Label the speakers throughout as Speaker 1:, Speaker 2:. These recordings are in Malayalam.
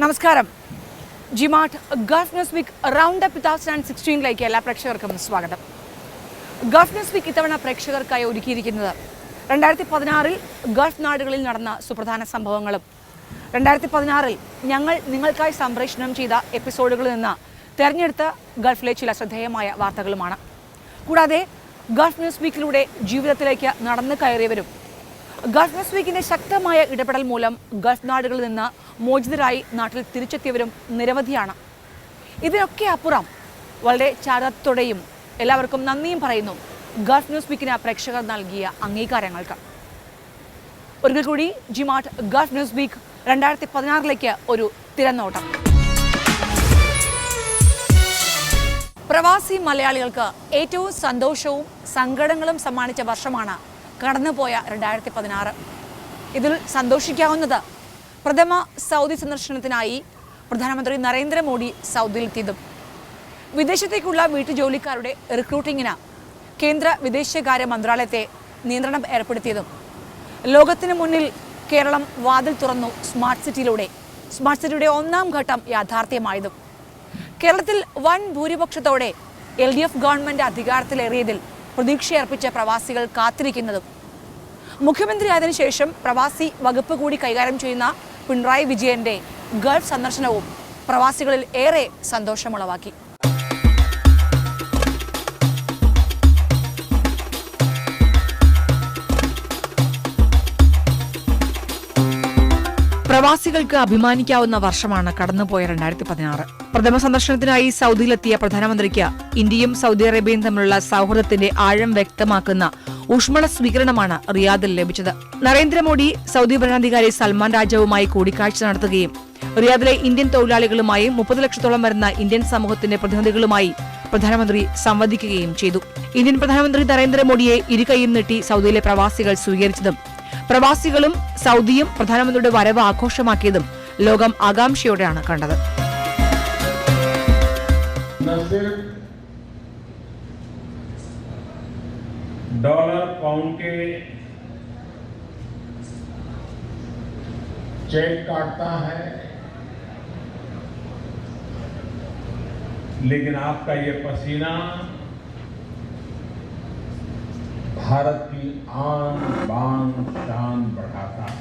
Speaker 1: നമസ്കാരം. G Mart Gulf news week round up 2016 എല്ലാ പ്രേക്ഷകർക്കും സ്വാഗതം. ഗൾഫ് ന്യൂസ് വീക്ക് ഇത്തവണ പ്രേക്ഷകർക്കായി ഒരുക്കിയിരിക്കുന്നത് 2016 ഗൾഫ് നാടുകളിൽ നടന്ന സുപ്രധാന സംഭവങ്ങളും 2016 ഞങ്ങൾ നിങ്ങൾക്കായി സംപ്രേഷണം ചെയ്ത എപ്പിസോഡുകളിൽ നിന്ന് തിരഞ്ഞെടുത്ത ഗൾഫിലെ ചില ശ്രദ്ധേയമായ വാർത്തകളുമാണ്. കൂടാതെ ഗൾഫ് ന്യൂസ് വീക്കിലൂടെ ജീവിതത്തിലേക്ക് നടന്നു കയറിയവരും ഗൾഫ് ന്യൂസ് വീക്കിൻ്റെ ശക്തമായ ഇടപെടൽ മൂലം ഗൾഫ് നാടുകളിൽ നിന്ന് മോചിതരായി നാട്ടിൽ തിരിച്ചെത്തിയവരും നിരവധിയാണ്. ഇതിനൊക്കെ അപ്പുറം വളരെ ചാരത്തോടെയും എല്ലാവർക്കും നന്ദിയും പറയുന്നു ഗൾഫ് ന്യൂസ് വീക്കിന് പ്രേക്ഷകർ നൽകിയ അംഗീകാരങ്ങൾക്ക്. ഒരിക്കൽ കൂടി ജിമാർട്ട് ഗൾഫ് ന്യൂസ് വീക്ക് 2016 ഒരു തിരനോട്ടം. പ്രവാസി മലയാളികൾക്ക് ഏറ്റവും സന്തോഷവും സങ്കടങ്ങളും സമ്മാനിച്ച വർഷമാണ് കടന്നുപോയ 2016. ഇതിൽ സന്തോഷിക്കാവുന്നത് പ്രഥമ സൗദി സന്ദർശനത്തിനായി പ്രധാനമന്ത്രി നരേന്ദ്രമോദി സൗദിയിലെത്തിയതും വിദേശത്തേക്കുള്ള വീട്ടുജോലിക്കാരുടെ റിക്രൂട്ടിങ്ങിന് കേന്ദ്ര വിദേശകാര്യ മന്ത്രാലയത്തെ നിയന്ത്രണം ഏർപ്പെടുത്തിയതും ലോകത്തിന് മുന്നിൽ കേരളം വാതിൽ തുറന്നു സ്മാർട്ട് സിറ്റിയുടെ ഒന്നാം ഘട്ടം യാഥാർത്ഥ്യമായതും കേരളത്തിൽ വൻ ഭൂരിപക്ഷത്തോടെ LDF ഗവൺമെൻറ് അധികാരത്തിലേറിയതിൽ പ്രതീക്ഷയർപ്പിച്ച പ്രവാസികൾ കാത്തിരിക്കുന്നതും മുഖ്യമന്ത്രിയായതിനു ശേഷം പ്രവാസി വകുപ്പ് കൂടി കൈകാര്യം ചെയ്യുന്ന പിണറായി വിജയന്റെ ഗൾഫ് സന്ദർശനവും പ്രവാസികളിൽ ഏറെ സന്തോഷമുളവാക്കി. പ്രവാസികൾക്ക് അഭിമാനിക്കാവുന്ന വർഷമാണ് കടന്നുപോയ 2016. പ്രഥമ സന്ദർശനത്തിനായി സൗദിയിലെത്തിയ പ്രധാനമന്ത്രിക്ക് ഇന്ത്യയും സൗദി അറേബ്യയും തമ്മിലുള്ള സൗഹൃദത്തിന്റെ ആഴം വ്യക്തമാക്കുന്ന ഊഷ്മള സ്വീകരണമാണ് റിയാദിൽ ലഭിച്ചത്. നരേന്ദ്രമോദി സൗദി ഭരണാധികാരി സൽമാൻ രാജാവുമായി കൂടിക്കാഴ്ച നടത്തുകയും റിയാദിലെ ഇന്ത്യൻ തൊഴിലാളികളുമായും 30 ലക്ഷത്തോളം വരുന്ന ഇന്ത്യൻ സമൂഹത്തിന്റെ പ്രതിനിധികളുമായി പ്രധാനമന്ത്രി സംവദിക്കുകയും ചെയ്തു. ഇന്ത്യൻ പ്രധാനമന്ത്രി നരേന്ദ്രമോദിയെ ഇരുകൈയും നീട്ടി സൗദിയിലെ പ്രവാസികൾ സ്വീകരിച്ചതും പ്രവാസികളും സൗദിയും പ്രധാനമന്ത്രിയുടെ വരവ് ആഘോഷമാക്കിയതും ലോകം ആകാംക്ഷയോടെയാണ് കണ്ടത്.
Speaker 2: डॉलर पाउंड के चेक काटता है, लेकिन आपका ये पसीना भारत की आन बान शान बढ़ाता है.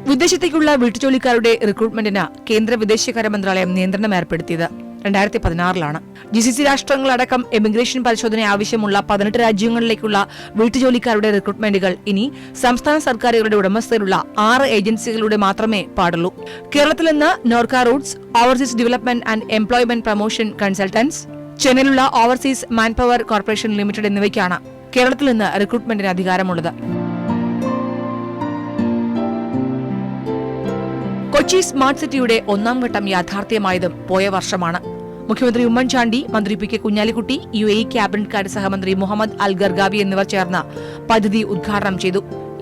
Speaker 1: വിദേശത്തേക്കുള്ള വീട്ടുജോലിക്കാരുടെ റിക്രൂട്ട്മെന്റിന് കേന്ദ്ര വിദേശകാര്യ മന്ത്രാലയം നിയന്ത്രണം ഏർപ്പെടുത്തിയത് 2016 GCC രാഷ്ട്രങ്ങളടക്കം എമിഗ്രേഷൻ പരിശോധന ആവശ്യമുള്ള 18 രാജ്യങ്ങളിലേക്കുള്ള വീട്ടുജോലിക്കാരുടെ റിക്രൂട്ട്മെന്റുകൾ ഇനി സംസ്ഥാന സർക്കാരുകളുടെ ഉടമസ്ഥയിലുള്ള 6 ഏജൻസികളുടെ മാത്രമേ പാടുള്ളൂ. കേരളത്തിൽ നിന്ന് Norka roots, overseas development and employment promotion consultants, ചെന്നൈയിലുള്ള ഓവർസീസ് മാൻപവർ കോർപ്പറേഷൻ ലിമിറ്റഡ് എന്നിവയ്ക്കാണ് കേരളത്തിൽ നിന്ന് റിക്രൂട്ട്മെന്റിന് അധികാരമുള്ളത്. കൊച്ചി സ്മാർട്ട് സിറ്റിയുടെ ഒന്നാം ഘട്ടം യാഥാർത്ഥ്യമായതും പോയ വർഷമാണ്. മുഖ്യമന്ത്രി ഉമ്മൻചാണ്ടി, മന്ത്രി PK കുഞ്ഞാലിക്കുട്ടി, UAE ക്യാബിനറ്റ് കാര്യ സഹമന്ത്രി മുഹമ്മദ് അൽ ഗർഗാവി എന്നിവർ ചേർന്ന് പദ്ധതി ഉദ്ഘാടനം ചെയ്തു.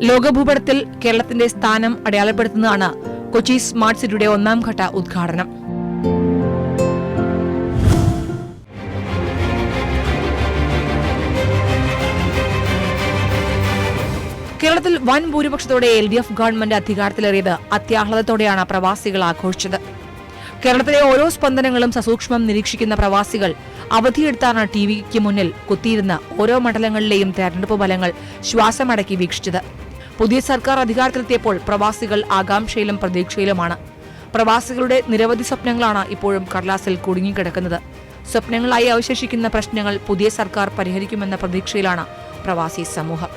Speaker 1: ലോകഭൂപടത്തിൽ കേരളത്തിന്റെ സ്ഥാനം അടയാളപ്പെടുത്തുന്നതാണ് കൊച്ചി സ്മാർട്ട് സിറ്റിയുടെ ഒന്നാം ഘട്ട ഉദ്ഘാടനം. കേരളത്തിൽ വൻ ഭൂരിപക്ഷത്തോടെ LDF ഗവൺമെന്റ് അധികാരത്തിലേറിയത് അത്യാഹ്ലാദത്തോടെയാണ് പ്രവാസികൾ ആഘോഷിച്ചത്. കേരളത്തിലെ ഓരോ സ്പന്ദനങ്ങളും സസൂക്ഷ്മം നിരീക്ഷിക്കുന്ന പ്രവാസികൾ അവധിയെടുത്താണ് TVക്ക് മുന്നിൽ കുത്തിയിരുന്ന് ഓരോ മണ്ഡലങ്ങളിലെയും തെരഞ്ഞെടുപ്പ് ഫലങ്ങൾ ശ്വാസമടക്കി വീക്ഷിച്ചത്. പുതിയ സർക്കാർ അധികാരത്തിലെത്തിയപ്പോൾ പ്രവാസികൾ ആകാംക്ഷയിലും പ്രതീക്ഷയിലുമാണ്. പ്രവാസികളുടെ നിരവധി സ്വപ്നങ്ങളാണ് ഇപ്പോഴും കടലാസിൽ കുടുങ്ങിക്കിടക്കുന്നത്. സ്വപ്നങ്ങളായി അവശേഷിക്കുന്ന പ്രശ്നങ്ങൾ പുതിയ സർക്കാർ പരിഹരിക്കുമെന്ന പ്രതീക്ഷയിലാണ് പ്രവാസി സമൂഹം.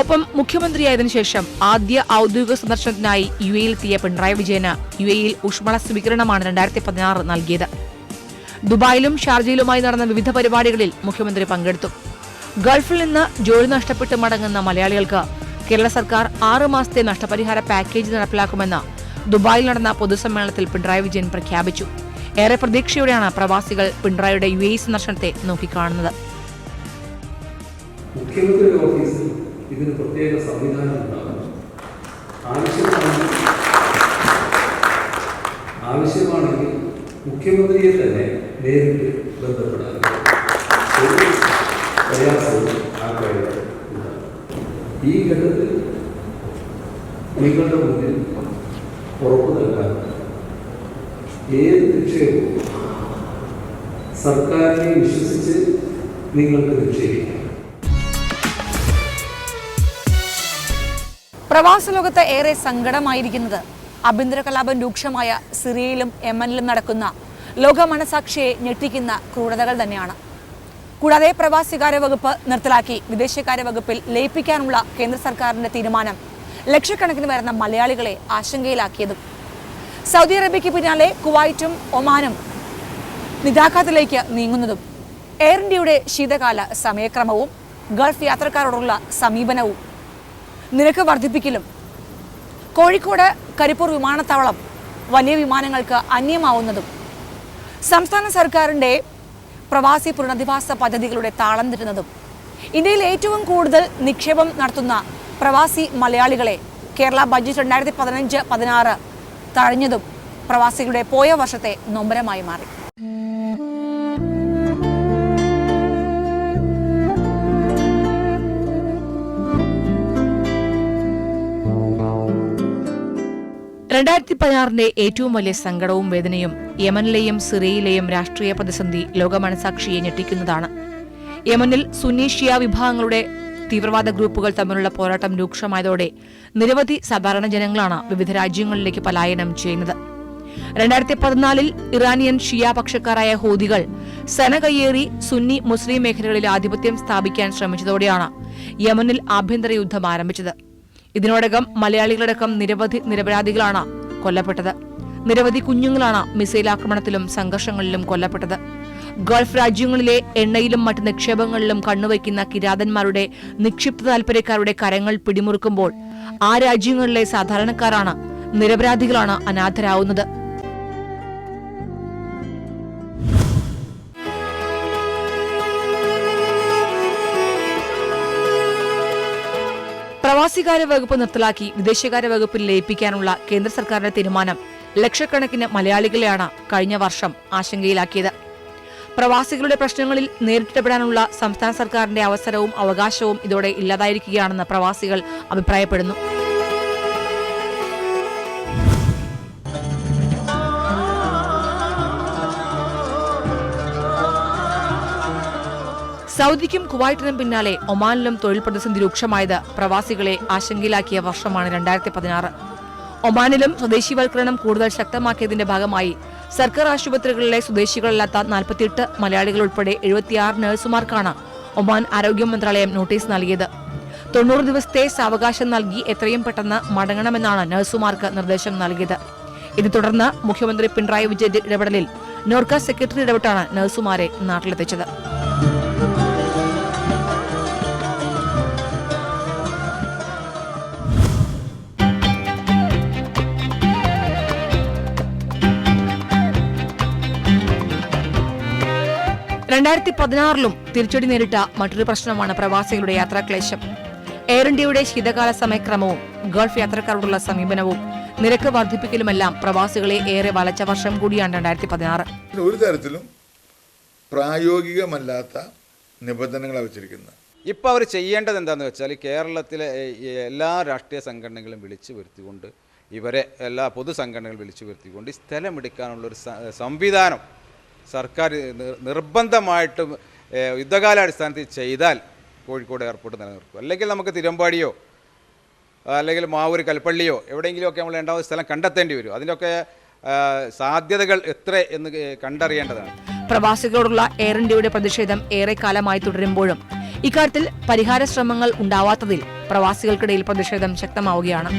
Speaker 1: ഒപ്പം മുഖ്യമന്ത്രിയായതിനു ശേഷം ആദ്യ ഔദ്യോഗിക സന്ദർശനത്തിനായി UAEയിലെത്തിയ പിണറായി വിജയന് UAEയിൽ ഊഷ്മള സ്വീകരണമാണ് 2016 നൽകിയത്. ദുബായിലും ഷാർജയിലുമായി നടന്ന വിവിധ പരിപാടികളിൽ മുഖ്യമന്ത്രി പങ്കെടുത്തു. ഗൾഫിൽ നിന്ന് ജോലി നഷ്ടപ്പെട്ട് മടങ്ങുന്ന മലയാളികൾക്ക് കേരള സർക്കാർ 6 മാസത്തെ നഷ്ടപരിഹാര പാക്കേജ് നടപ്പിലാക്കുമെന്ന് ദുബായിൽ നടന്ന പൊതുസമ്മേളനത്തിൽ പിണറായി വിജയൻ പ്രഖ്യാപിച്ചു. ഏറെ പ്രതീക്ഷയോടെയാണ് പ്രവാസികൾ പിണറായിയുടെ UAE സന്ദർശനത്തെ നോക്കിക്കാണുന്നത്.
Speaker 3: മുഖ്യമന്ത്രിയുടെ ഓഫീസിൽ ഇതിന് പ്രത്യേക സംവിധാനം ഉണ്ടാകും. ആവശ്യമായ ആവശ്യമാണെങ്കിൽ മുഖ്യമന്ത്രിയെ തന്നെ നേരിട്ട് ബന്ധപ്പെടാൻ ഒരു പ്രയാസവും ആ കാര്യത്തിൽ ഉണ്ടാകും. ഈ ഘട്ടത്തിൽ നിങ്ങളുടെ മുന്നിൽ ഉറപ്പു നൽകാൻ ഏത് നിക്ഷേപവും സർക്കാരിനെ വിശ്വസിച്ച് നിങ്ങൾക്ക് നിക്ഷേപിക്കാം.
Speaker 1: പ്രവാസ ലോകത്ത് ഏറെ സങ്കടമായിരിക്കുന്നത് ആഭ്യന്തര കലാപം രൂക്ഷമായ സിറിയയിലും യമനിലും നടക്കുന്ന ലോക മനസാക്ഷിയെ ഞെട്ടിക്കുന്ന ക്രൂരതകൾ തന്നെയാണ്. കൂടാതെ പ്രവാസികാര്യ വകുപ്പ് നിർത്തലാക്കി വിദേശകാര്യ വകുപ്പിൽ ലയിപ്പിക്കാനുള്ള കേന്ദ്ര സർക്കാരിന്റെ തീരുമാനം ലക്ഷക്കണക്കിന് വരുന്ന മലയാളികളെ ആശങ്കയിലാക്കിയതും സൗദി അറേബ്യയ്ക്ക് പിന്നാലെ കുവൈറ്റും ഒമാനും നിതാഖാത്തിലേക്ക് നീങ്ങുന്നതും എയർ ഇന്ത്യയുടെ ശീതകാല സമയക്രമവും ഗൾഫ് യാത്രക്കാരോടുള്ള സമീപനവും നിരക്ക് വർദ്ധിപ്പിക്കലും കോഴിക്കോട് കരിപ്പൂർ വിമാനത്താവളം വലിയ വിമാനങ്ങൾക്ക് അന്യമാവുന്നതും സംസ്ഥാന സർക്കാരിൻ്റെ പ്രവാസി പുനരധിവാസ പദ്ധതികളുടെ താളം തെറ്റുന്നതും ഇന്ത്യയിൽ ഏറ്റവും കൂടുതൽ നിക്ഷേപം നടത്തുന്ന പ്രവാസി മലയാളികളെ കേരള ബഡ്ജറ്റ് 2015-16 തഴഞ്ഞതും പ്രവാസികളുടെ പോയ വർഷത്തെ നൊമ്പരമായി മാറി. ന്റെ ഏറ്റവും വലിയ സങ്കടവും വേദനയും യമനിലെയും സിറിയയിലെയും രാഷ്ട്രീയ പ്രതിസന്ധി ലോക മനസാക്ഷിയെ ഞെട്ടിക്കുന്നതാണ്. യമനിൽ സുന്നി ഷിയ വിഭാഗങ്ങളുടെ തീവ്രവാദ ഗ്രൂപ്പുകൾ തമ്മിലുള്ള പോരാട്ടം രൂക്ഷമായതോടെ നിരവധി സാധാരണ ജനങ്ങളാണ് വിവിധ രാജ്യങ്ങളിലേക്ക് പലായനം ചെയ്യുന്നത്. 2014 ഇറാനിയൻ ഷിയ പക്ഷക്കാരായ ഹൂതികൾ സന കയ്യേറി സുന്നി മുസ്ലിം മേഖലകളിൽ ആധിപത്യം സ്ഥാപിക്കാൻ ശ്രമിച്ചതോടെയാണ് യമനിൽ ആഭ്യന്തര യുദ്ധം ആരംഭിച്ചത്. ഇതിനോടകം മലയാളികളടക്കം നിരവധി നിരപരാധികളാണ് കൊല്ലപ്പെട്ടത്. നിരവധി കുഞ്ഞുങ്ങളാണ് മിസൈൽ ആക്രമണത്തിലും സംഘർഷങ്ങളിലും കൊല്ലപ്പെട്ടത്. ഗൾഫ് രാജ്യങ്ങളിലെ എണ്ണയിലും മറ്റ് നിക്ഷേപങ്ങളിലും കണ്ണുവയ്ക്കുന്ന കിരാതന്മാരുടെ നിക്ഷിപ്ത താൽപര്യക്കാരുടെ കരങ്ങൾ പിടിമുറുക്കുമ്പോൾ ആ രാജ്യങ്ങളിലെ സാധാരണക്കാരാണ്, നിരപരാധികളാണ് അനാഥരാവുന്നത്. പ്രവാസികാര്യ വകുപ്പ് നിർത്തലാക്കി വിദേശകാര്യ വകുപ്പിൽ ലയിപ്പിക്കാനുള്ള കേന്ദ്ര സർക്കാരിന്റെ തീരുമാനം ലക്ഷക്കണക്കിന് മലയാളികളെയാണ് കഴിഞ്ഞ വർഷം ആശങ്കയിലാക്കിയത്. പ്രവാസികളുടെ പ്രശ്നങ്ങളിൽ നേരിട്ടിടപെടാനുള്ള സംസ്ഥാന സർക്കാരിന്റെ അവസരവും അവകാശവും ഇതോടെ ഇല്ലാതായിരിക്കുകയാണെന്ന് പ്രവാസികൾ അഭിപ്രായപ്പെടുന്നു. സൗദിക്കും കുവൈറ്റിനും പിന്നാലെ ഒമാനിലും തൊഴിൽ പ്രതിസന്ധി രൂക്ഷമായത് പ്രവാസികളെ ആശങ്കയിലാക്കിയ വർഷമാണ് 2016. ഒമാനിലും സ്വദേശിവൽക്കരണം കൂടുതൽ ശക്തമാക്കിയതിന്റെ ഭാഗമായി സർക്കാർ ആശുപത്രികളിലെ സ്വദേശികളല്ലാത്ത 48 മലയാളികൾ ഉൾപ്പെടെ 76 നഴ്സുമാർക്കാണ് ഒമാൻ ആരോഗ്യ മന്ത്രാലയം നോട്ടീസ് നൽകിയത്. 90 ദിവസത്തെ സാവകാശം നൽകി എത്രയും പെട്ടെന്ന് മടങ്ങണമെന്നാണ് നഴ്സുമാർക്ക് നിർദ്ദേശം നൽകിയത്. ഇതേ തുടർന്ന് മുഖ്യമന്ത്രി പിണറായി വിജയന്റെ ഇടപെടലിൽ നോർക്ക സെക്രട്ടറി ഇടപെട്ടാണ് നഴ്സുമാരെ നാട്ടിലെത്തിച്ചത്. തിരിച്ചടി നേരിട്ട മറ്റൊരു പ്രശ്നമാണ് പ്രവാസികളുടെ യാത്രാക്ലേശം. എയർ ഇന്ത്യയുടെ ശീതകാല സമയക്രമവും ഗൾഫ് യാത്രക്കാരോടുള്ള സമീപനവും നിരക്ക് വർദ്ധിപ്പിക്കലുമെല്ലാം പ്രവാസികളെ ഏറെ വലച്ച വർഷം കൂടിയാണ് 2016.
Speaker 4: ഒരു തരത്തിലും പ്രായോഗികമല്ലാത്ത നിബന്ധനകളാണ് വെച്ചിരിക്കുന്നത്.
Speaker 5: ഇപ്പോൾ അവർ ചെയ്യേണ്ടത് എന്താണെന്ന് വെച്ചാൽ കേരളത്തിലെ എല്ലാ രാഷ്ട്രീയ സംഘടനകളും വിളിച്ചു വരുത്തിക്കൊണ്ട് ഇവരെ എല്ലാ പൊതുസംഘടനകളും വിളിച്ചു വരുത്തിക്കൊണ്ട് സ്ഥലമെടുക്കാനുള്ളൊരു സംവിധാനം സർക്കാർ നിർബന്ധമായിട്ടും യുദ്ധകാലാടിസ്ഥാനത്തിൽ ചെയ്താൽ കോഴിക്കോട് എയർപോർട്ട് നിലനിർത്തും. അല്ലെങ്കിൽ നമുക്ക് തിരുവമ്പാടിയോ അല്ലെങ്കിൽ മാവൂർ കൽപ്പള്ളിയോ എവിടെയെങ്കിലുമൊക്കെ നമ്മൾ ഉണ്ടാവുന്ന സ്ഥലം കണ്ടെത്തേണ്ടി വരും. അതിൻ്റെയൊക്കെ സാധ്യതകൾ എത്ര എന്ന് കണ്ടറിയേണ്ടതാണ്.
Speaker 1: പ്രവാസികളോടുള്ള എയർ ഇന്ത്യയുടെ പ്രതിഷേധം ഏറെ കാലമായി തുടരുമ്പോഴും ഇക്കാര്യത്തിൽ പരിഹാര ശ്രമങ്ങൾ ഉണ്ടാവാത്തതിൽ പ്രവാസികൾക്കിടയിൽ പ്രതിഷേധം ശക്തമാവുകയാണ്.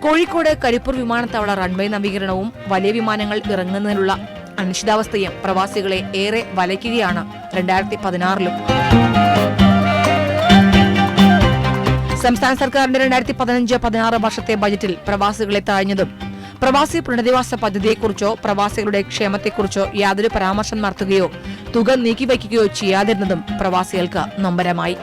Speaker 1: കോഴിക്കോട് കരിപ്പൂർ വിമാനത്താവള റൺവേ നവീകരണവും വലിയ വിമാനങ്ങൾ ഇറങ്ങുന്നതിനുള്ള അനിശ്ചിതാവസ്ഥയും പ്രവാസികളെ ഏറെ വലയ്ക്കുകയാണ് 2016. സംസ്ഥാന സർക്കാരിന്റെ 2015-16 വർഷത്തെ ബജറ്റിൽ പ്രവാസികളെ തഴഞ്ഞതും പ്രവാസി പുനരധിവാസ പദ്ധതിയെക്കുറിച്ചോ പ്രവാസികളുടെ ക്ഷേമത്തെക്കുറിച്ചോ യാതൊരു പരാമർശം നടത്തുകയോ തുക നീക്കിവയ്ക്കുകയോ ചെയ്യാതിരുന്നതും പ്രവാസികൾക്ക് നൊമ്പരമായി.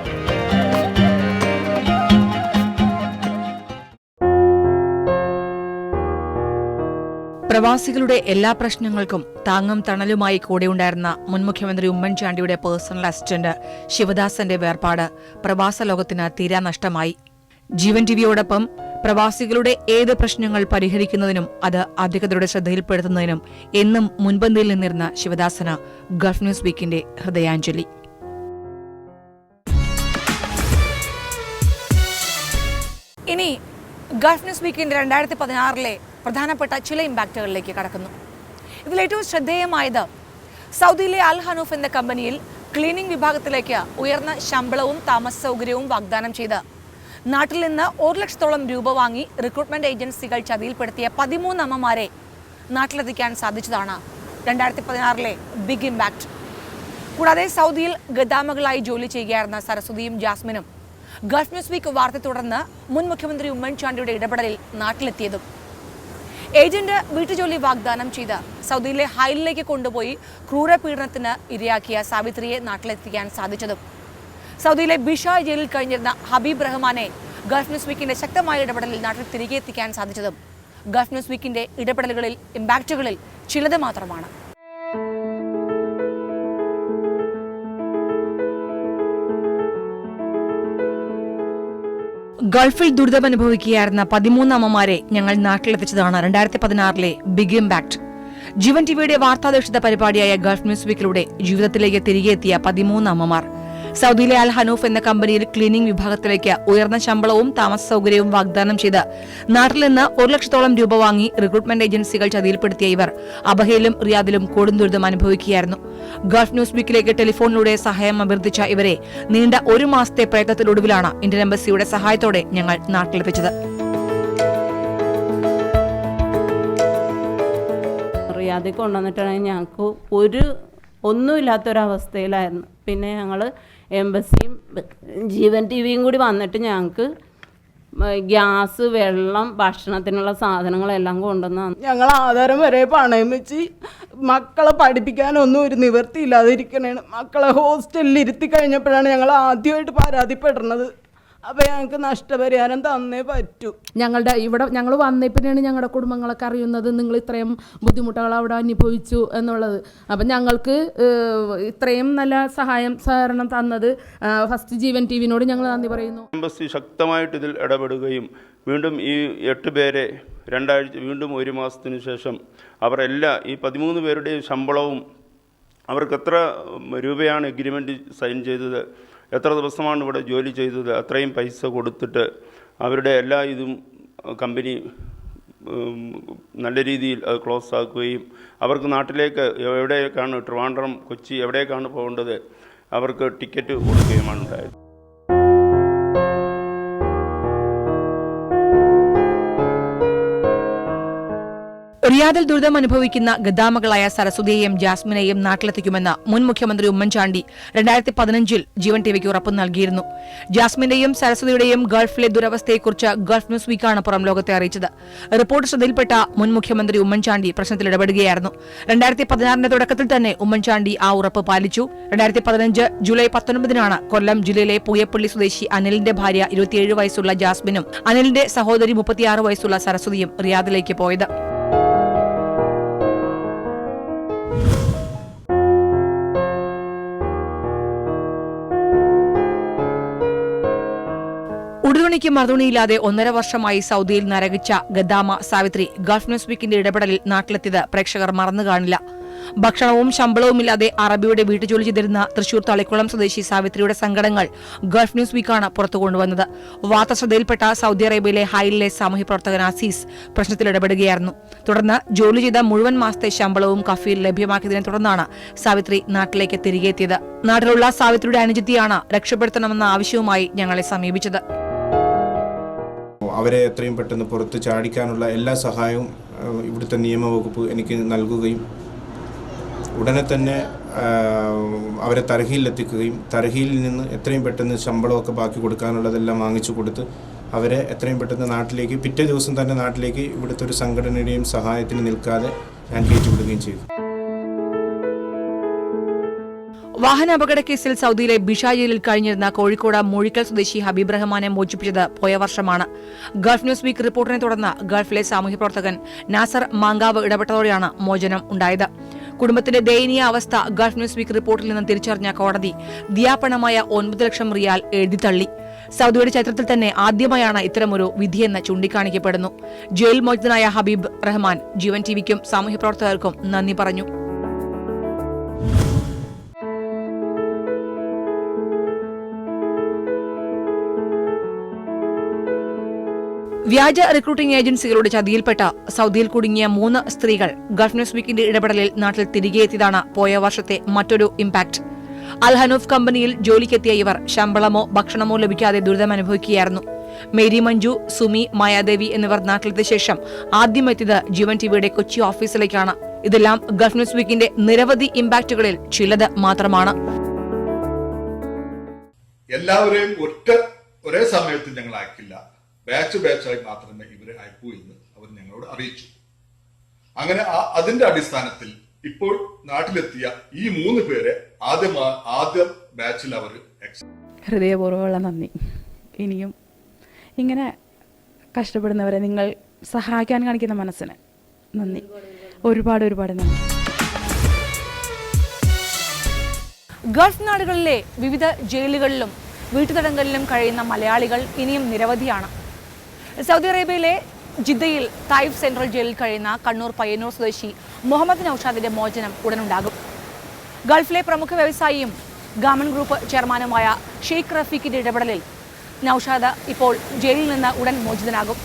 Speaker 1: പ്രവാസികളുടെ എല്ലാ പ്രശ്നങ്ങൾക്കും താങ്ങും തണലുമായി കൂടെയുണ്ടായിരുന്ന മുൻ മുഖ്യമന്ത്രി ഉമ്മൻചാണ്ടിയുടെ പേഴ്സണൽ അസിസ്റ്റന്റ് ശിവദാസന്റെ വേർപാട് പ്രവാസ ലോകത്തിന് തീരാ നഷ്ടമായി. ജീവൻ ടിവിയോടൊപ്പം പ്രവാസികളുടെ ഏത് പ്രശ്നങ്ങൾ പരിഹരിക്കുന്നതിനും അത് അധികൃതരുടെ ശ്രദ്ധയിൽപ്പെടുത്തുന്നതിനും എന്നും മുൻപന്തിയിൽ നിന്നിരുന്ന ശിവദാസന് ഗൾഫ് ന്യൂസ് വീക്കിന്റെ ഹൃദയാഞ്ജലി. ഇനി ഗൾഫ് ന്യൂസ് വീക്കിന്റെ 2016 പ്രധാനപ്പെട്ട ചില ഇമ്പാക്റ്റുകളിലേക്ക് കടക്കുന്നു. ഇതിലേറ്റവും ശ്രദ്ധേയമായത് സൗദിയിലെ അൽ ഹനൂഫ് എന്ന കമ്പനിയിൽ ക്ലീനിംഗ് വിഭാഗത്തിലേക്ക് ഉയർന്ന ശമ്പളവും താമസ സൗകര്യവും വാഗ്ദാനം ചെയ്ത് നാട്ടിൽ നിന്ന് 1 ലക്ഷത്തോളം രൂപ വാങ്ങി റിക്രൂട്ട്മെന്റ് ഏജൻസികൾ ചതിയിൽപ്പെടുത്തിയ 13 അമ്മമാരെ നാട്ടിലെത്തിക്കാൻ സാധിച്ചതാണ് 2016 ബിഗ് ഇമ്പാക്റ്റ്. കൂടാതെ സൗദിയിൽ ഗദാമകളായി ജോലി ചെയ്യുകയായിരുന്ന സരസ്വതിയും ജാസ്മിനും ഗൾഫ് ന്യൂസ് വീക്ക് വാർത്ത തുടർന്ന് മുൻ മുഖ്യമന്ത്രി ഉമ്മൻചാണ്ടിയുടെ ഇടപെടലിൽ നാട്ടിലെത്തിയതും ഏജന്റ് വീട്ടുജോലി വാഗ്ദാനം ചെയ്ത് സൗദിയിലെ ഹൈലിലേക്ക് കൊണ്ടുപോയി ക്രൂരപീഡനത്തിന് ഇരയാക്കിയ സാവിത്രിയെ നാട്ടിലെത്തിക്കാൻ സാധിച്ചതും സൗദിയിലെ ബിഷായ് ജയിലിൽ കഴിഞ്ഞിരുന്ന ഹബീബ് റഹ്മാനെ ഗൾഫ് ന്യൂസ് വീക്കിന്റെ ശക്തമായ ഇടപെടലിൽ നാട്ടിൽ തിരികെ എത്തിക്കാൻ സാധിച്ചതും ഗൾഫ് ന്യൂസ് വീക്കിന്റെ ഇടപെടലുകളിൽ ഇമ്പാക്റ്റുകളിൽ ചിലത് മാത്രമാണ്. ഗൾഫിൽ ദുരിതമനുഭവിക്കുകയായിരുന്ന 13 അമ്മമാരെ ഞങ്ങൾ നാട്ടിലെത്തിച്ചതാണ് 2016 ബിഗ് ഇമ്പാക്ട്. ജീവൻ ടിവിയുടെ വാർത്താധിഷ്ഠിത പരിപാടിയായ ഗൾഫ് ന്യൂസ് വീക്കിലൂടെ ജീവിതത്തിലേക്ക് തിരികെ എത്തിയ 13 അമ്മമാർ സൗദിയിലെ അൽ ഹനൂഫ് എന്ന കമ്പനിയിൽ ക്ലീനിംഗ് വിഭാഗത്തിലേക്ക് ഉയർന്ന ശമ്പളവും താമസ സൗകര്യവും വാഗ്ദാനം ചെയ്ത് നാട്ടിൽ നിന്ന് 1 ലക്ഷത്തോളം രൂപ വാങ്ങി റിക്രൂട്ട്മെന്റ് ഏജൻസികൾ ചതിയിൽപ്പെടുത്തിയ ഇവർ അബഹയിലും റിയാദിലും കൊടും ദുരിതം അനുഭവിക്കുകയായിരുന്നു. ഗൾഫ് ന്യൂസ് വീക്കിലേക്ക് ടെലിഫോണിലൂടെ സഹായം അഭ്യർത്ഥിച്ച ഇവരെ നീണ്ട 1 മാസത്തെ പ്രയത്നത്തിനൊടുവിലാണ് ഇന്ത്യൻ എംബസിയുടെ സഹായത്തോടെ ഞങ്ങൾ നാട്ടിലെത്തിച്ചത്.
Speaker 6: റിയാദിൽ കൊണ്ടുവന്നിട്ടാണെങ്കിൽ ഞങ്ങൾക്ക് ഒന്നുമില്ലാത്തൊരവസ്ഥയിലായിരുന്നു. പിന്നെ ഞങ്ങൾ എംബസിയും ജീവൻ ടി വിയും കൂടി വന്നിട്ട് ഞങ്ങൾക്ക് ഗ്യാസ്, വെള്ളം, ഭക്ഷണത്തിനുള്ള സാധനങ്ങളെല്ലാം കൊണ്ടുവന്ന്
Speaker 7: ഞങ്ങൾ ആധാരം വരെ പണയം വെച്ച് മക്കളെ പഠിപ്പിക്കാനൊന്നും ഒരു നിവൃത്തിയില്ലാതിരിക്കണേണ്. മക്കളെ ഹോസ്റ്റലിൽ ഇരുത്തി കഴിഞ്ഞപ്പോഴാണ് ഞങ്ങൾ ആദ്യമായിട്ട് പരാതിപ്പെടുന്നത്. അപ്പോൾ ഞങ്ങൾക്ക് നഷ്ടപരിഹാരം തന്നേ പറ്റൂ.
Speaker 8: ഞങ്ങൾ വന്നേ പിന്നെയാണ് ഞങ്ങളുടെ കുടുംബങ്ങളൊക്കെ അറിയുന്നത് നിങ്ങൾ ഇത്രയും ബുദ്ധിമുട്ടുകൾ അവിടെ അനുഭവിച്ചു എന്നുള്ളത്. അപ്പം ഞങ്ങൾക്ക് ഇത്രയും നല്ല സഹകരണം തന്നത് ഫസ്റ്റ് ജീവൻ ടി വിനോട് ഞങ്ങൾ നന്ദി പറയുന്നു.
Speaker 9: എംബസി ശക്തമായിട്ട് ഇതിൽ ഇടപെടുകയും വീണ്ടും ഈ 8 പേരെ 2 ആഴ്ച വീണ്ടും 1 മാസത്തിന് ശേഷം അവർ ഈ 13 പേരുടെയും ശമ്പളവും അവർക്ക് എത്ര രൂപയാണ് എഗ്രിമെൻ്റ് സൈൻ ചെയ്തത്, എത്ര ദിവസമാണ് ഇവിടെ ജോലി ചെയ്തത്, അത്രയും പൈസ കൊടുത്തിട്ട് അവരുടെ എല്ലാ ഇതും കമ്പനി നല്ല രീതിയിൽ അത് ക്ലോസ് ആക്കുകയും അവർക്ക് നാട്ടിലേക്ക് എവിടേക്കാണ് ട്രിവാൻഡ്രം, കൊച്ചി എവിടേക്കാണ് പോകേണ്ടത് അവർക്ക് ടിക്കറ്റ് കൊടുക്കുകയുമാണ് ഉണ്ടായത്.
Speaker 1: റിയാദിൽ ദുരിതം അനുഭവിക്കുന്ന ഗദാമകളായ സരസ്വതിയെയും ജാസ്മിനെയും നാട്ടിലെത്തിക്കുമെന്ന് മുൻ മുഖ്യമന്ത്രി ഉമ്മൻചാണ്ടി 2015 ജീവൻ ടിവിക്ക് ഉറപ്പ് നൽകിയിരുന്നു. ജാസ്മിന്റെയും സരസ്വതിയുടെയും ഗൾഫിലെ ദുരവസ്ഥയെക്കുറിച്ച് ഗൾഫ് ന്യൂസ് വീക്കാണ് പുറം ലോകത്തെ അറിയിച്ചത്. റിപ്പോർട്ട് ശ്രദ്ധയിൽപ്പെട്ട മുൻ മുഖ്യമന്ത്രി ഉമ്മൻചാണ്ടി പ്രശ്നത്തിൽ ഇടപെടുകയായിരുന്നു. 2016 തുടക്കത്തിൽ തന്നെ ഉമ്മൻചാണ്ടി ആ ഉറപ്പ് പാലിച്ചു. 2015 ജൂലൈ 19 കൊല്ലം ജില്ലയിലെ പൂയപ്പള്ളി സ്വദേശി അനിലിന്റെ ഭാര്യ 27 വയസ്സുള്ള ജാസ്മിനും അനിലിന്റെ സഹോദരി 36 വയസ്സുള്ള സരസ്വതിയും റിയാദിലേക്ക് പോയത്. ഉടുതുണിക്ക് മറുതുണിയില്ലാതെ 1.5 വർഷമായി സൗദിയിൽ നരകിച്ച ഗദാമ സാവിത്രി ഗൾഫ് ന്യൂസ് വീക്കിന്റെ ഇടപെടലിൽ നാട്ടിലെത്തിയത് പ്രേക്ഷകർ മറന്നു കാണില്ല. ഭക്ഷണവും ശമ്പളവുമില്ലാതെ അറബിയുടെ വീട്ടുജോലി ചെയ്തിരുന്ന തൃശൂർ തളിക്കുളം സ്വദേശി സാവിത്രിയുടെ സങ്കടങ്ങൾ ഗൾഫ് ന്യൂസ് വീക്കാണ് പുറത്തു കൊണ്ടുവന്നത്. വാർത്ത ശ്രദ്ധയിൽപ്പെട്ട സൗദി അറേബ്യയിലെ ഹൈലിലെ സാമൂഹ്യ പ്രവർത്തകൻ അസീസ് പ്രശ്നത്തിൽ ഇടപെടുകയായിരുന്നു. തുടർന്ന് ജോലി ചെയ്ത മുഴുവൻ മാസത്തെ ശമ്പളവും കഫീൽ ലഭ്യമാക്കിയതിനെ തുടർന്നാണ് സാവിത്രി നാട്ടിലേക്ക് തിരികെ എത്തിയത്. നാട്ടിലുള്ള സാവിത്രിയുടെ അനുജത്തിയാണ് രക്ഷപ്പെടുത്തണമെന്ന ആവശ്യവുമായി ഞങ്ങളെ സമീപിച്ചത്.
Speaker 10: അവരെ എത്രയും പെട്ടെന്ന് പുറത്ത് ചാടിക്കാനുള്ള എല്ലാ സഹായവും ഇവിടുത്തെ നിയമവകുപ്പ് എനിക്ക് നൽകുകയും ഉടനെ തന്നെ അവരെ തർഹീലിലെത്തിക്കുകയും തർഹീലിൽ നിന്ന് എത്രയും പെട്ടെന്ന് ശമ്പളമൊക്കെ ബാക്കി കൊടുക്കാനുള്ളതെല്ലാം വാങ്ങിച്ചു കൊടുത്ത് അവരെ എത്രയും പെട്ടെന്ന് നാട്ടിലേക്ക് പിറ്റേ ദിവസം തന്നെ നാട്ടിലേക്ക് ഇവിടുത്തെ ഒരു സംഘടനയുടെയും സഹായത്തിന് നിൽക്കാതെ ഞാൻ കയറ്റിവിടുകയും ചെയ്തു.
Speaker 1: വാഹന അപകട കേസിൽ സൗദിയിലെ ബിഷ ജയിലിൽ കഴിഞ്ഞിരുന്ന കോഴിക്കോട് മൂഴിക്കൽ സ്വദേശി ഹബീബ് റഹ്മാനെ മോചിപ്പിച്ചത് പോയ വർഷമാണ്. ഗൾഫ് ന്യൂസ് വീക്ക് റിപ്പോർട്ടിനെ തുടർന്ന് ഗൾഫിലെ സാമൂഹ്യ പ്രവർത്തകൻ നാസർ മാങ്കാവ് ഇടപെട്ടതോടെയാണ് മോചനം ഉണ്ടായത്. കുടുംബത്തിന്റെ ദയനീയ അവസ്ഥ ഗൾഫ് ന്യൂസ് വീക്ക് റിപ്പോർട്ടിൽ നിന്ന് തിരിച്ചറിഞ്ഞ കോടതി ദിയാപണമായ 9 ലക്ഷം റിയാൽ എഴുതിത്തള്ളി. സൗദിയുടെ ചരിത്രത്തിൽ തന്നെ ആദ്യമായാണ് ഇത്തരമൊരു വിധിയെന്ന് ചൂണ്ടിക്കാണിക്കപ്പെടുന്നു. ജയിൽ മോചിതനായ ഹബീബ് റഹ്മാൻ ജീവൻ ടിവിക്കും സാമൂഹ്യ പ്രവർത്തകർക്കും നന്ദി പറഞ്ഞു. വ്യാജ റിക്രൂട്ടിംഗ് ഏജൻസികളുടെ ചതിയിൽപ്പെട്ട സൗദിയിൽ കുടുങ്ങിയ 3 സ്ത്രീകൾ ഗൾഫ് ന്യൂസ് വീക്കിന്റെ ഇടപെടലിൽ നാട്ടിൽ തിരികെ എത്തിയതാണ് പോയ വർഷത്തെ മറ്റൊരു ഇമ്പാക്ട്. അൽ ഹനൂഫ് കമ്പനിയിൽ ജോലിക്കെത്തിയ ഇവർ ശമ്പളമോ ഭക്ഷണമോ ലഭിക്കാതെ ദുരിതമനുഭവിക്കുകയായിരുന്നു. മേരി മഞ്ജു, സുമി, മായാദേവി എന്നിവർ നാട്ടിലെത്തിയ ശേഷം ആദ്യം എത്തിയത് ജീവൻ ടിവിയുടെ കൊച്ചി ഓഫീസിലേക്കാണ്. ഇതെല്ലാം ഗൾഫ് ന്യൂസ് വീക്കിന്റെ നിരവധി ഇമ്പാക്റ്റുകളിൽ ചിലത് മാത്രമാണ്.
Speaker 11: എല്ലാവരെയും ഒരേ സമയത്ത് ഞങ്ങൾ അയക്കില്ല, ബാച്ചായി മാത്രമേ ഇവരെ അയക്കൂ എന്ന് അവർ ഞങ്ങളോട് അറിയിച്ചു. അങ്ങനെ അതിന്റെ അടിസ്ഥാനത്തിൽ ഇപ്പോൾ നാട്ടിലെത്തിയ ഈ 3 പേരെ ആദ്യ ബാച്ചിൽ അവർ
Speaker 12: ഹൃദയപൂർവ്വമുള്ള നന്ദി. ഇനിയും ഇങ്ങനെ കഷ്ടപ്പെടുന്നവരെ നിങ്ങൾ സഹായിക്കാൻ കാണിക്കുന്ന മനസ്സിന് നന്ദി, ഒരുപാട് നന്ദി.
Speaker 1: ഗൾഫ് നാടുകളിലെ വിവിധ ജയിലുകളിലും വീട്ടുതടങ്കലിലും കഴിയുന്ന മലയാളികൾ ഇനിയും നിരവധിയാണ്. സൗദി അറേബ്യയിലെ ജിദ്ദയിൽ തായിഫ് സെൻട്രൽ ജയിലിൽ കഴിയുന്ന കണ്ണൂർ പയ്യന്നൂർ സ്വദേശി മുഹമ്മദ് നൌഷാദിന്റെ മോചനം ഉടനുണ്ടാകും. ഗൾഫിലെ പ്രമുഖ വ്യവസായിയും ഗാമൻ ഗ്രൂപ്പ് ചെയർമാനുമായ ഷെയ്ഖ് റഫീഖിന്റെ ഇടപെടലിൽ നൌഷാദ് ഇപ്പോൾ ജയിലിൽ നിന്ന് ഉടൻ മോചിതനാകും.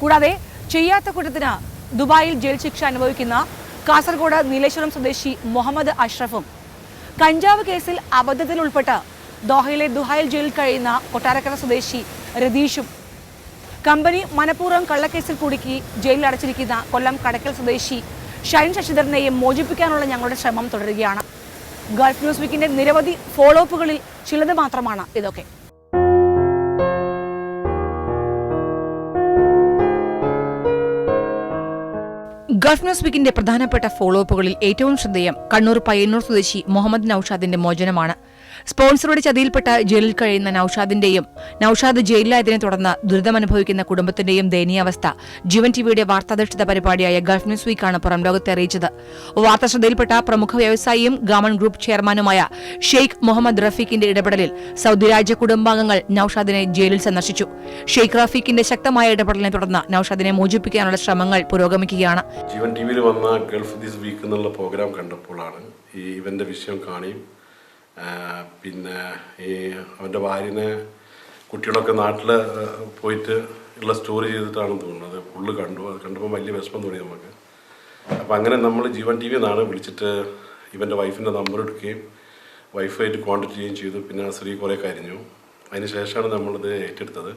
Speaker 1: കൂടാതെ ചെയ്യാത്ത കുറ്റത്തിന് ദുബായിൽ ജയിൽ ശിക്ഷ അനുഭവിക്കുന്ന കാസർഗോഡ് നീലേശ്വരം സ്വദേശി മുഹമ്മദ് അഷ്റഫും കഞ്ചാവ് കേസിൽ അബദ്ധത്തിൽ ഉൾപ്പെട്ട് ദോഹയിലെ ദുഹൈൽ ജയിലിൽ കഴിയുന്ന കൊട്ടാരക്കര സ്വദേശി രതീഷും കമ്പനി മനഃപൂർവ്വം കള്ളക്കേസിൽ കുടുക്കി ജയിലിൽ അടച്ചിരിക്കുന്ന കൊല്ലം കടക്കൽ സ്വദേശി ഷൈൻ ശശിധരനെയും മോചിപ്പിക്കാനുള്ള ഞങ്ങളുടെ ശ്രമം തുടരുകയാണ്. ഗൾഫ് ന്യൂസ് വീക്കിന്റെ നിരവധി ഫോളോ അപ്പുകളിൽ ചിലത് മാത്രമാണ് ഇതൊക്കെ. ഗൾഫ് ന്യൂസ് വീക്കിന്റെ പ്രധാനപ്പെട്ട ഫോളോ അപ്പുകളിൽ ഏറ്റവും ശ്രദ്ധേയം കണ്ണൂർ പയ്യന്നൂർ സ്വദേശി മുഹമ്മദ് നൌഷാദിന്റെ മോചനമാണ്. സ്പോൺസറുടെ ചതിയിൽപ്പെട്ട ജയിലിൽ കഴിയുന്ന നൌഷാദിന്റെയും നൌഷാദ് ജയിലിലായതിനെ തുടർന്ന് ദുരിതമനുഭവിക്കുന്ന കുടുംബത്തിന്റെയും ദയനീയാവസ്ഥ ജീവൻ ടിവിയുടെ വാർത്താധിഷ്ഠിത പരിപാടിയായ ഗൾഫ് ന്യൂസ് വീക്കാണ് പുറം ലോകത്തെ അറിയിച്ചത്. വാർത്താ ശ്രദ്ധയിൽപ്പെട്ട പ്രമുഖ വ്യവസായിയും ഗാമൻ ഗ്രൂപ്പ് ചെയർമാനുമായ ഷെയ്ഖ് മുഹമ്മദ് റഫീഖിന്റെ ഇടപെടലിൽ സൗദി രാജ്യ കുടുംബാംഗങ്ങൾ നൌഷാദിനെ ജയിലിൽ സന്ദർശിച്ചു. ഷെയ്ഖ് റഫീഖിന്റെ ശക്തമായ ഇടപെടലിനെ തുടർന്ന് നൌഷാദിനെ മോചിപ്പിക്കാനുള്ള ശ്രമങ്ങൾ പുരോഗമിക്കുകയാണ്.
Speaker 13: ജീവൻ ടിവിയിൽ വന്ന ഗൾഫ് ദിസ് വീക്ക് എന്നുള്ള പ്രോഗ്രാം കണ്ടപ്പോഴാണ് ഈ ഇവന്റെ വിഷയം കാണുകയും പിന്നെ ഈ അവൻ്റെ ഭാര്യനെ കുട്ടികളൊക്കെ നാട്ടിൽ പോയിട്ട് ഉള്ള സ്റ്റോറി ചെയ്തിട്ടാണെന്ന് തോന്നുന്നത്. ഫുള്ള് കണ്ടപ്പോൾ വലിയ വിഷമം തോന്നി നമുക്ക്. അപ്പം അങ്ങനെ നമ്മൾ ജീവൻ ടി വി എന്നാണ് വിളിച്ചിട്ട് ഇവൻ്റെ വൈഫിൻ്റെ നമ്പർ എടുക്കുകയും വൈഫായിട്ട് കോൺടാക്ട് ചെയ്യുകയും ചെയ്തു. പിന്നെ സ്ത്രീ കുറേ കരഞ്ഞു. അതിന് ശേഷമാണ് നമ്മളിത് ഏറ്റെടുത്തത്.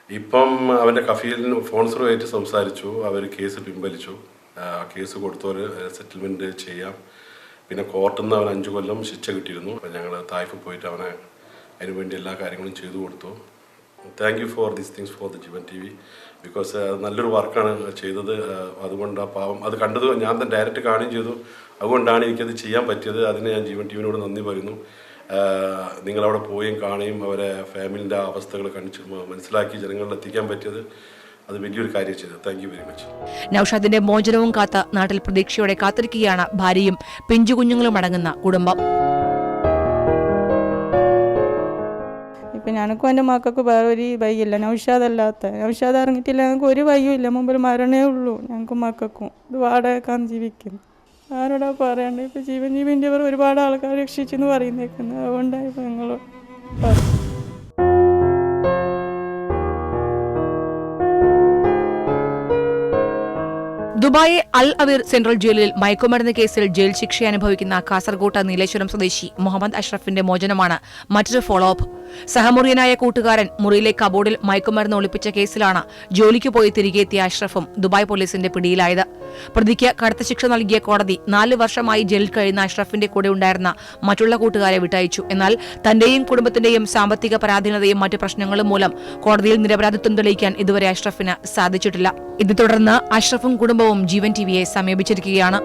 Speaker 13: ഇപ്പം അവൻ്റെ കഫീലിന് സ്പോൺസറുമായിട്ട് സംസാരിച്ചു. അവർ കേസ് പിൻവലിച്ചു. കേസ് കൊടുത്തവർ സെറ്റിൽമെൻറ്റ് ചെയ്യാം. പിന്നെ കോർട്ടിൽ നിന്ന് അവൻ 5 കൊല്ലം ശിക്ഷ കിട്ടിയിരുന്നു. അപ്പം ഞങ്ങൾ തായ്ഫ് പോയിട്ട് അവനെ അതിനുവേണ്ടി എല്ലാ കാര്യങ്ങളും ചെയ്തു കൊടുത്തു. Thank you for these things for the Jeevan T V because നല്ലൊരു വർക്കാണ് ചെയ്തത്. അതുകൊണ്ട് ആ പാവം അത് കണ്ടത് ഞാൻ തന്നെ ഡയറക്റ്റ് കാണുകയും ചെയ്തു. അതുകൊണ്ടാണ് എനിക്കത് ചെയ്യാൻ പറ്റിയത്. അതിന് ഞാൻ ജീവൻ ടി വിനോട് നന്ദി പറയുന്നു. നിങ്ങളവിടെ പോവുകയും കാണുകയും അവരെ ഫാമിലിൻ്റെ അവസ്ഥകൾ കാണിച്ച് മനസ്സിലാക്കി ജനങ്ങളിൽ എത്തിക്കാൻ പറ്റിയത് അത് വലിയൊരു കാര്യം ചെയ്തു. Thank you very much.
Speaker 1: നൌഷാദിന്റെ മോചനവും കാത്ത് നാട്ടിൽ പ്രതീക്ഷയോടെ കാത്തിരിക്കുകയാണ് ഭാര്യയും പിഞ്ചുകുഞ്ഞുങ്ങളും അടങ്ങുന്ന കുടുംബം.
Speaker 12: ഇപ്പം ഞങ്ങൾക്കും എൻ്റെ മക്കൾക്ക് വേറെ ഒരു വയ്യില്ല. നൗഷാദ് ഇറങ്ങിയിട്ടില്ല. ഞങ്ങൾക്ക് ഒരു വയ്യും ഇല്ല. മുമ്പിൽ മരണേ ഉള്ളൂ. ഞങ്ങൾക്കും മക്കൾക്കും ഇത് വാടകക്കാൻ ജീവിക്കും. ആരോടാ പറയണ്ടേ? ഇപ്പം ജീവൻ്റെ അവർ ഒരുപാട് ആൾക്കാർ രക്ഷിച്ചെന്ന് പറയുന്നേക്കുന്നത്. അതുകൊണ്ടാണ് ഇപ്പം ഞങ്ങൾ
Speaker 1: ദുബായ് അൽ അവീർ സെൻട്രൽ ജയിലിൽ മയക്കുമരുന്ന് കേസിൽ ജയിൽ ശിക്ഷ അനുഭവിക്കുന്ന കാസർഗോഡ് നീലേശ്വരം സ്വദേശി മുഹമ്മദ് അഷ്റഫിന്റെ മോചനമാണ് മറ്റൊരു ഫോളോ അപ്പ്. സഹമുറിയനായ കൂട്ടുകാരൻ മുറിയിലെ കബോർഡിൽ മയക്കുമരുന്ന് ഒളിപ്പിച്ച കേസിലാണ് ജോലിക്ക് പോയി തിരികെ എത്തിയ അഷ്റഫും ദുബായ് പോലീസിന്റെ പിടിയിലായത്. പ്രതിക്ക് കടുത്ത ശിക്ഷ നൽകിയ കോടതി 4 വർഷമായി ജയിലിൽ കഴിയുന്ന അഷ്റഫിന്റെ കൂടെ ഉണ്ടായിരുന്ന മറ്റുള്ള കൂട്ടുകാരെ വിട്ടയച്ചു. എന്നാൽ തന്റെയും കുടുംബത്തിന്റെയും സാമ്പത്തിക പരാധീനതയും മറ്റു പ്രശ്നങ്ങളും മൂലം കോടതിയിൽ നിരപരാധിത്വം തെളിയിക്കാൻ ഇതുവരെ അഷ്റഫിന് സാധിച്ചിട്ടില്ല. ഇതേ തുടർന്ന് അഷ്റഫും കുടുംബവും ജീവൻ ടിവിയെ സമീപിച്ചിരിക്കുകയാണ്.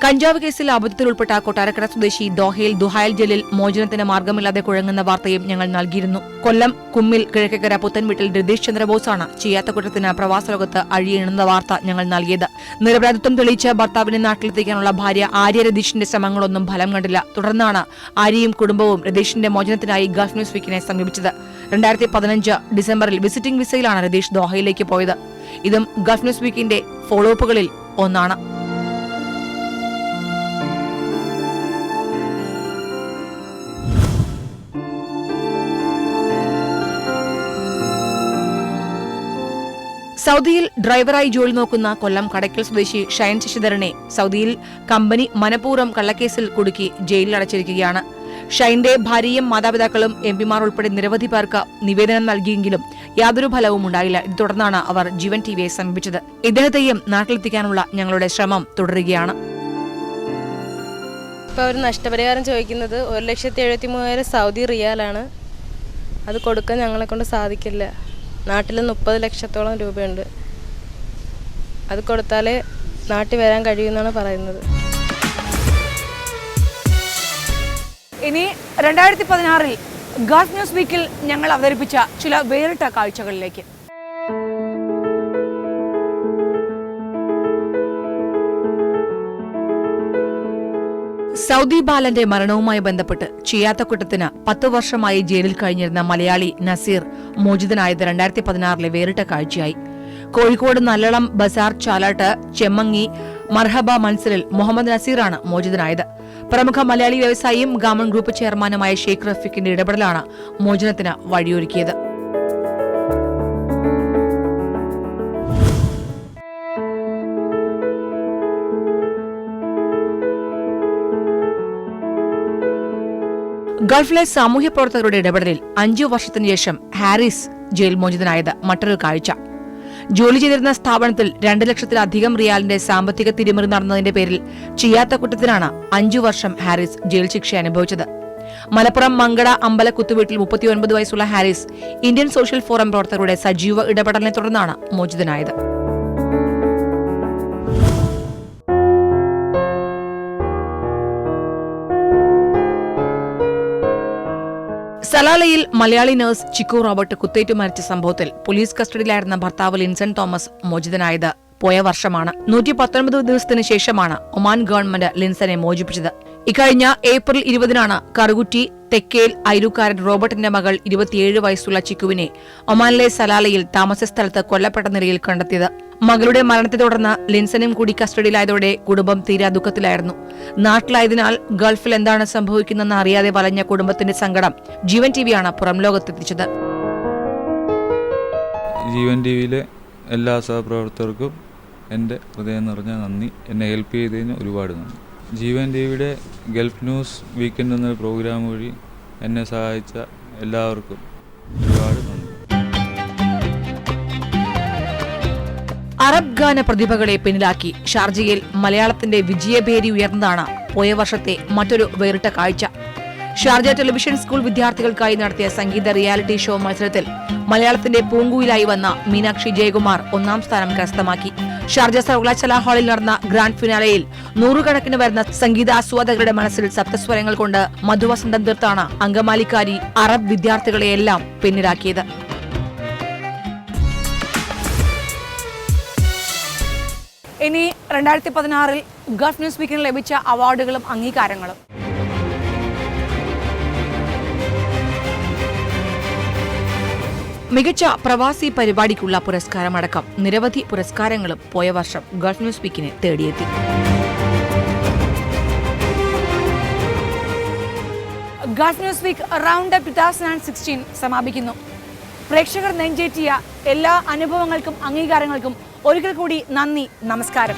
Speaker 1: കഞ്ചാവ് കേസിൽ അബദ്ധത്തിൽ ഉൾപ്പെട്ട കൊട്ടാരക്കര സ്വദേശി ദോഹയിൽ ദുഹായൽ ജലീൽ മോചനത്തിന് മാർഗമില്ലാതെ കുഴങ്ങുന്ന വാർത്തയും ഞങ്ങൾ നൽകിയിരുന്നു. കൊല്ലം കുമ്മിൽ കിഴക്കേക്കര പുത്തൻവീട്ടിൽ രതീഷ് ചന്ദ്രബോസാണ് ചെയ്യാത്ത കുറ്റത്തിന് പ്രവാസലോകത്ത് അഴിയണമെന്ന വാർത്ത ഞങ്ങൾ നൽകിയത്. നിരപരാധിത്വം തെളിയിച്ച ഭർത്താവിനെ നാട്ടിലെത്തിക്കാനുള്ള ഭാര്യ ആര്യ രതീഷിന്റെ ശ്രമങ്ങളൊന്നും ഫലം കണ്ടില്ല. തുടർന്നാണ് ആര്യയും കുടുംബവും രതീഷിന്റെ മോചനത്തിനായി ഗൾഫ് ന്യൂസ് വീക്കിനെ സമീപിച്ചത്. 2015 ഡിസംബറിൽ വിസിറ്റിംഗ് വിസയിലാണ് രതീഷ് ദോഹയിലേക്ക് പോയത്. ഇതും ഗൾഫ് ന്യൂസ് വീക്കിന്റെ ഫോളോഅപ്പുകളിൽ ഒന്നാണ്. സൗദിയിൽ ഡ്രൈവറായി ജോലി നോക്കുന്ന കൊല്ലം കടയ്ക്കൽ സ്വദേശി ഷൈൻ ശശിധരനെ സൗദിയിൽ കമ്പനി മനഃപൂർവ്വം കള്ളക്കേസിൽ കുടുക്കി ജയിലിൽ അടച്ചിരിക്കുകയാണ്. ഷൈന്റെ ഭാര്യയും മാതാപിതാക്കളും എംപിമാർ ഉൾപ്പെടെ നിരവധി പേർക്ക് നിവേദനം നൽകിയെങ്കിലും യാതൊരു ഫലവും ഉണ്ടായില്ല. ഇത് തുടർന്നാണ് അവർ ജീവൻ ടിവിയെ സമീപിച്ചത്. ഇദ്ദേഹത്തെയും നാട്ടിലെത്തിക്കാനുള്ള ഞങ്ങളുടെ ശ്രമം തുടരുകയാണ്.
Speaker 14: ഇപ്പോൾ അവർ നഷ്ടപരിഹാരം ചോദിക്കുന്നത് 1,73,000 സൗദി റിയാലാണ്. അത് കൊടുക്കാൻ ഞങ്ങളെ കൊണ്ട് സാധിക്കില്ല. നാട്ടിൽ 30 ലക്ഷത്തോളം രൂപയുണ്ട്. അത് കൊടുത്താലേ നാട്ടിൽ വരാൻ കഴിയുമെന്നാണ് പറയുന്നത്.
Speaker 1: ഇനി 2016 ഗൾഫ് ന്യൂസ് വീക്കിൽ ഞങ്ങൾ അവതരിപ്പിച്ച ചില വേറിട്ട കാഴ്ചകളിലേക്ക്. സൗദി ബാലന്റെ മരണവുമായി ബന്ധപ്പെട്ട് ചെയ്യാത്ത കുറ്റത്തിന് 10 വർഷമായി ജയിലിൽ കഴിഞ്ഞിരുന്ന മലയാളി നസീർ മോചിതനായത് 2016 വേറിട്ട കാഴ്ചയായി. കോഴിക്കോട് നല്ലളം ബസാർ ചാലാട്ട് ചെമ്മങ്ങി മർഹബ മൻസിലിൽ മുഹമ്മദ് നസീറാണ് മോചിതനായത്. പ്രമുഖ മലയാളി വ്യവസായിയും ഗാമൺ ഗ്രൂപ്പ് ചെയർമാനുമായ ഷെയ്ഖ് റഫീഖിന്റെ ഇടപെടലാണ് മോചനത്തിന് വഴിയൊരുക്കിയത്. ഗൾഫിലെ സാമൂഹ്യ പ്രവർത്തകരുടെ ഇടപെടലിൽ 5 വർഷത്തിനു ശേഷം ഹാരിസ് ജയിൽ മോചിതനായത് മറ്റൊരു കാഴ്ച. ജോലി ചെയ്തിരുന്ന സ്ഥാപനത്തിൽ 2 ലക്ഷത്തിലധികം റിയാലിന്റെ സാമ്പത്തിക തിരിമറി നടന്നതിന്റെ പേരിൽ ചെയ്യാത്ത കുറ്റത്തിനാണ് 5 വർഷം ഹാരിസ് ജയിൽ ശിക്ഷ അനുഭവിച്ചത്. മലപ്പുറം മങ്കട അമ്പല കുത്തുവീട്ടിൽ 39 വയസ്സുള്ള ഹാരിസ് ഇന്ത്യൻ സോഷ്യൽ ഫോറം പ്രവർത്തകരുടെ സജീവ ഇടപെടലിനെ തുടർന്നാണ് മോചിതനായത്. സലാലയിൽ മലയാളി നഴ്സ് ചിക്കു റോബർട്ട് കുത്തേറ്റു മരിച്ച സംഭവത്തിൽ പോലീസ് കസ്റ്റഡിയിലായിരുന്ന ഭർത്താവ് ലിൻസൺ തോമസ് മോചിതനായത് പോയ വർഷമാണ്. 119 ദിവസത്തിന് ശേഷമാണ് ഒമാൻ ഗവൺമെന്റ് ലിൻസനെ മോചിപ്പിച്ചത്. ഇക്കഴിഞ്ഞ ഏപ്രിൽ 20-നാണ് കറുകുറ്റി തെക്കേൽ ഐരുക്കാരൻ റോബർട്ടിന്റെ മകൾ 27 വയസ്സുള്ള ചിക്കുവിനെ ഒമാനിലെ സലാലയിൽ താമസ സ്ഥലത്ത് കൊല്ലപ്പെട്ട നിലയിൽ കണ്ടെത്തിയത്. മകളുടെ മരണത്തെ തുടർന്ന് ലിൻസനും കൂടി കസ്റ്റഡിയിലായതോടെ കുടുംബം തീരാ ദുഃഖത്തിലായിരുന്നു. നാട്ടിലായതിനാൽ ഗൾഫിൽ എന്താണ് സംഭവിക്കുന്നതെന്ന് അറിയാതെ വലഞ്ഞ കുടുംബത്തിന്റെ സങ്കടം ജീവൻ ടിവിയാണ് പുറം ലോകത്തെത്തിച്ചത്.
Speaker 15: ജീവൻ ടിവിയിലെ എല്ലാ സഹപ്രവർത്തകർക്കും എൻ്റെ ഹൃദയം നിറഞ്ഞ നന്ദി. എന്നെ ഹെൽപ്പ് ചെയ്തതിന് ഒരുപാട് നന്ദി. ജീവൻ ടിവിയുടെ ഗൾഫ് ന്യൂസ് വീക്കെൻഡ് എന്ന പ്രോഗ്രാം വഴി എന്നെ സഹായിച്ച എല്ലാവർക്കും ഒരുപാട് നന്ദി.
Speaker 1: അറബ് ഗാന പ്രതിഭകളെ പിന്നിലാക്കി ഷാർജയിൽ മലയാളത്തിന്റെ വിജയഭേരി ഉയർന്നതാണ് പോയ വർഷത്തെ മറ്റൊരു വേറിട്ട കാഴ്ച. ഷാർജ ടെലിവിഷൻ സ്കൂൾ വിദ്യാർത്ഥികൾക്കായി നടത്തിയ സംഗീത റിയാലിറ്റി ഷോ മത്സരത്തിൽ മലയാളത്തിന്റെ പൂങ്കുയിലായി വന്ന മീനാക്ഷി ജയകുമാർ 1ാം സ്ഥാനം കരസ്ഥമാക്കി. ഷാർജ സർവകലാശാല ഹാളിൽ നടന്ന ഗ്രാൻഡ് ഫിനാലയിൽ 100 കണക്കിന് വരുന്ന സംഗീതാസ്വാദകരുടെ മനസ്സിൽ സപ്തസ്വരങ്ങൾ കൊണ്ട് മധുവസന്തം തീർത്താണ് അങ്കമാലിക്കാരി അറബ് വിദ്യാർത്ഥികളെയെല്ലാം പിന്നിലാക്കിയത്. ഇനി 2016 ഗൾഫ് ന്യൂസ് വീക്കിന് ലഭിച്ച അവാർഡുകളും അംഗീകാരങ്ങളും. മികച്ച പ്രവാസി പരിപാടിക്കുള്ള പുരസ്കാരമടക്കം നിരവധി പുരസ്കാരങ്ങളും പോയ വർഷം ഗൾഫ് ന്യൂസ് വീക്കിനെ തേടിയെത്തി. Gulf news week round up 2016 സമാപിക്കുന്നു. പ്രേക്ഷകർ നെഞ്ചേറ്റിയ എല്ലാ അനുഭവങ്ങൾക്കും അംഗീകാരങ്ങൾക്കും ഒരിക്കൽ കൂടി നന്ദി, നമസ്കാരം.